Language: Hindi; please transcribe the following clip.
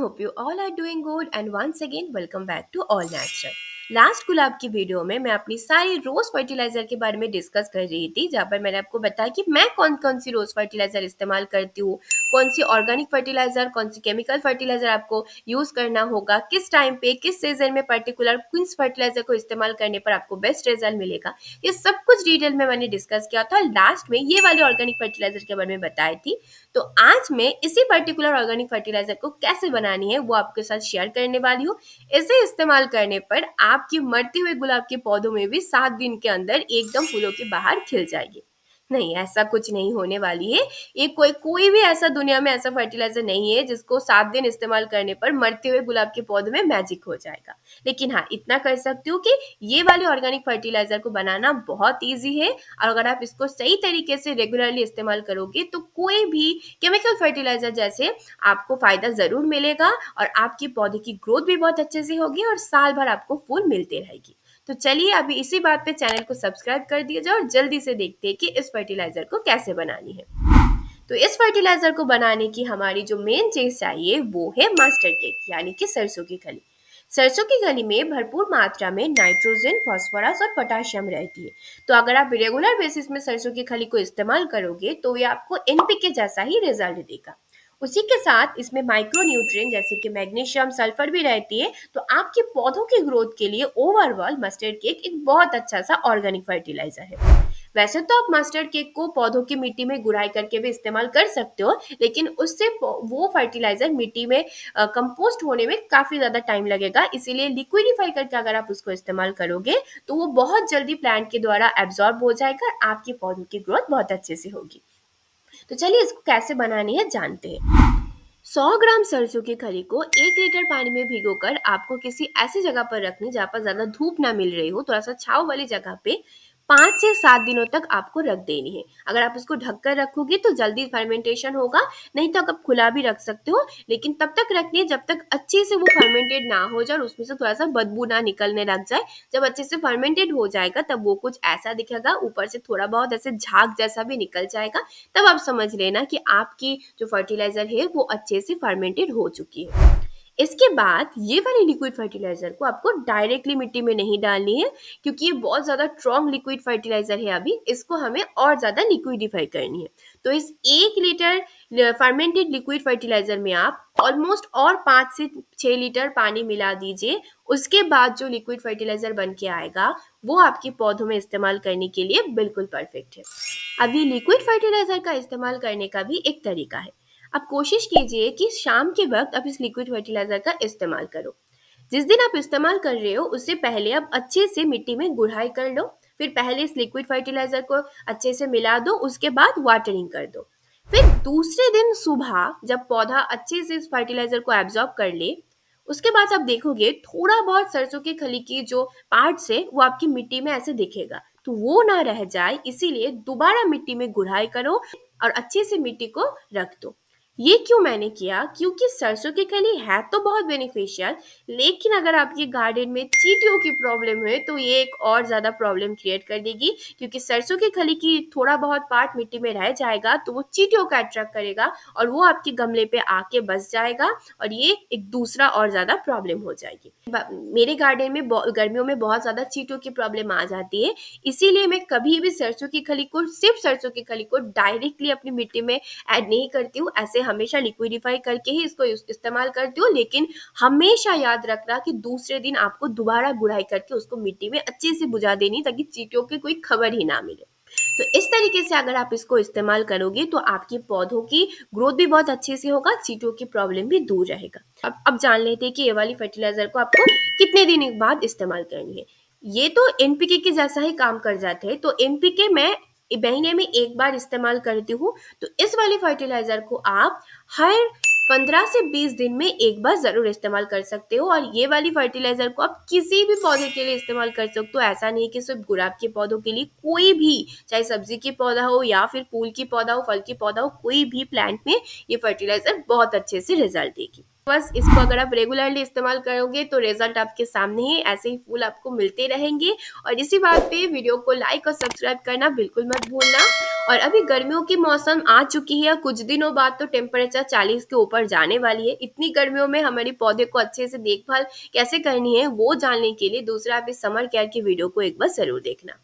hope you all are doing good and once again welcome back to All Natural। Last गुलाब की वीडियो में मैं अपनी सारी रोज फर्टिलाइजर के बारे में डिस्कस कर रही थी, जहाँ पर मैंने आपको बताया कि मैं कौन कौन सी रोज फर्टिलाइजर इस्तेमाल करती हूँ, कौन सी ऑर्गेनिक फर्टिलाइजर, कौन सी केमिकल फर्टिलाइजर आपको यूज करना होगा, किस टाइम पे किस सीजन में पर्टिकुलर किस फर्टिलाइजर को इस्तेमाल करने पर आपको बेस्ट रिजल्ट मिलेगा। ये सब कुछ डिटेल में मैंने डिस्कस किया था। लास्ट में ये वाली ऑर्गेनिक फर्टिलाइजर के बारे में बताई थी। तो आज मैं इसी पर्टिकुलर ऑर्गेनिक फर्टिलाइजर को कैसे बनानी है वो आपके साथ शेयर करने वाली हूँ। इसे इस्तेमाल करने पर आपकी मरते हुए गुलाब के पौधों में भी 7 दिन के अंदर एकदम फूलों की बहार खिल जाएगी। नहीं, ऐसा कुछ नहीं होने वाली है। ये कोई भी ऐसा दुनिया में ऐसा फर्टिलाइजर नहीं है जिसको 7 दिन इस्तेमाल करने पर मरते हुए गुलाब के पौधे में मैजिक हो जाएगा। लेकिन हाँ, इतना कर सकती हूँ कि ये वाली ऑर्गेनिक फर्टिलाइजर को बनाना बहुत ईजी है और अगर आप इसको सही तरीके से रेगुलरली इस्तेमाल करोगे तो कोई भी केमिकल फर्टिलाइजर जैसे आपको फायदा जरूर मिलेगा और आपके पौधे की ग्रोथ भी बहुत अच्छे से होगी और साल भर आपको फूल मिलते रहेगी। तो चलिए अभी इसी बात पे चैनल को सब्सक्राइब कर दीजिए और जल्दी से देखते हैं कि इस फर्टिलाइजर को कैसे बनानी है। तो इस फर्टिलाइजर को बनाने की हमारी जो मेन चीज चाहिए वो है मस्टर्ड केक, यानी कि सरसों की खली। सरसों की खली में भरपूर मात्रा में नाइट्रोजन, फास्फोरस और पोटेशियम रहती है। तो अगर आप रेगुलर बेसिस में सरसों की खली को इस्तेमाल करोगे तो ये आपको एनपीके जैसा ही रिजल्ट देगा। उसी के साथ इसमें माइक्रो न्यूट्रिएंट जैसे कि मैग्नीशियम, सल्फर भी रहती है। तो आपके पौधों की ग्रोथ के लिए ओवरऑल मस्टर्ड केक एक बहुत अच्छा सा ऑर्गेनिक फर्टिलाइजर है। वैसे तो आप मस्टर्ड केक को पौधों की मिट्टी में गुड़ाई करके भी इस्तेमाल कर सकते हो, लेकिन उससे वो फर्टिलाइजर मिट्टी में कंपोस्ट होने में काफी ज्यादा टाइम लगेगा। इसीलिए लिक्विडिफाई करके अगर आप उसको इस्तेमाल करोगे तो वो बहुत जल्दी प्लांट के द्वारा एब्जॉर्ब हो जाएगा और आपके पौधों की ग्रोथ बहुत अच्छे से होगी। तो चलिए इसको कैसे बनानी है जानते हैं। 100 ग्राम सरसों की खली को 1 लीटर पानी में भिगोकर आपको किसी ऐसी जगह पर रखनी जहाँ पर ज्यादा धूप ना मिल रही हो, थोड़ा सा छांव वाली जगह पे 5 से 7 दिनों तक आपको रख देनी है। अगर आप इसको ढककर रखोगे तो जल्दी फर्मेंटेशन होगा, नहीं तो आप खुला भी रख सकते हो, लेकिन तब तक रखनी है जब तक अच्छे से वो फर्मेंटेड ना हो जाए और उसमें से थोड़ा सा बदबू ना निकलने लग जाए। जब अच्छे से फर्मेंटेड हो जाएगा तब वो कुछ ऐसा दिखेगा, ऊपर से थोड़ा बहुत ऐसे झाग जैसा भी निकल जाएगा। तब आप समझ लेना कि आपकी जो फर्टिलाइजर है वो अच्छे से फर्मेंटेड हो चुकी है। इसके बाद ये वाली लिक्विड फर्टिलाइजर को आपको डायरेक्टली मिट्टी में नहीं डालनी है, क्योंकि ये बहुत ज्यादा स्ट्रॉन्ग लिक्विड फर्टिलाइजर है। अभी इसको हमें और ज्यादा लिक्विडिफाई करनी है। तो इस 1 लीटर फर्मेंटेड लिक्विड फर्टिलाइजर में आप ऑलमोस्ट और 5 से 6 लीटर पानी मिला दीजिए। उसके बाद जो लिक्विड फर्टिलाइजर बन के आएगा वो आपके पौधों में इस्तेमाल करने के लिए बिल्कुल परफेक्ट है। अब ये लिक्विड फर्टिलाइजर का इस्तेमाल करने का भी एक तरीका है। आप कोशिश कीजिए कि शाम के वक्त आप इस लिक्विड फर्टिलाइजर का इस्तेमाल करो। जिस दिन आप इस्तेमाल कर रहे हो उससे पहले आप अच्छे से मिट्टी में गुड़ाई कर लो। फिर पहले इस लिक्विड फर्टिलाइजर को अच्छे से मिला दो, उसके बाद वाटरिंग कर दो। फिर दूसरे दिन सुबह जब पौधा अच्छे से इस फर्टिलाइजर को एब्जॉर्ब कर ले, उसके बाद आप देखोगे थोड़ा बहुत सरसों की खली की जो पार्ट्स है वो आपकी मिट्टी में ऐसे दिखेगा। तो वो ना रह जाए इसीलिए दोबारा मिट्टी में गुड़ाई करो और अच्छे से मिट्टी को रख दो। ये क्यों मैंने किया, क्योंकि सरसों की खली है तो बहुत बेनिफिशियल, लेकिन अगर आपके गार्डन में चींटियों की प्रॉब्लम है तो ये एक और ज्यादा प्रॉब्लम क्रिएट कर देगी। क्योंकि सरसों की खली की थोड़ा बहुत पार्ट मिट्टी में रह जाएगा तो वो चींटियों का अट्रैक्ट करेगा और वो आपके गमले पे आके बस जाएगा और ये एक दूसरा और ज्यादा प्रॉब्लम हो जाएगी। मेरे गार्डन में गर्मियों में बहुत ज्यादा चींटियों की प्रॉब्लम आ जाती है, इसीलिए मैं कभी भी सरसों की खली को, सिर्फ सरसों की खली को डायरेक्टली अपनी मिट्टी में ऐड नहीं करती हूँ। ऐसे हमेशा लिक्विडिफाई करके ही इसको इस्तेमाल करती हूँ, लेकिन हमेशा याद रखना कि दूसरे दिन आपको दोबारा गुड़ाई करके उसको मिट्टी में अच्छे से बुझा देनी, ताकि चींटियों की कोई खबर ही ना मिले। तो इस तरीके से अगर आप इसको इस्तेमाल करोगे तो आपके पौधों की ग्रोथ भी बहुत अच्छे से होगा, चींटियों की प्रॉब्लम भी दूर रहेगा। अब जान लेते हैं कि ये वाली फर्टिलाइजर को आपको कितने दिन बाद इस्तेमाल करनी है। ये तो एनपीके के जैसा ही काम कर जाते हैं। तो एनपीके मैं महीने में एक बार इस्तेमाल करती हूँ, तो इस वाली फर्टिलाइजर को आप हर 15 से 20 दिन में एक बार जरूर इस्तेमाल कर सकते हो। और ये वाली फर्टिलाइजर को आप किसी भी पौधे के लिए इस्तेमाल कर सकते हो। ऐसा नहीं कि सिर्फ गुलाब के पौधों के लिए, कोई भी, चाहे सब्जी की पौधा हो या फिर फूल की पौधा हो, फल की पौधा हो, कोई भी प्लांट में ये फर्टिलाइजर बहुत अच्छे से रिजल्ट देगी। बस इसको अगर आप रेगुलरली इस्तेमाल करोगे तो रिजल्ट आपके सामने ही, ऐसे ही फूल आपको मिलते रहेंगे। और इसी बात पे वीडियो को लाइक और सब्सक्राइब करना बिल्कुल मत भूलना। और अभी गर्मियों की मौसम आ चुकी है, कुछ दिनों बाद तो टेम्परेचर 40 के ऊपर जाने वाली है। इतनी गर्मियों में हमारी पौधे को अच्छे से देखभाल कैसे करनी है वो जानने के लिए दूसरा आप इस समर केयर की वीडियो को एक बार जरूर देखना।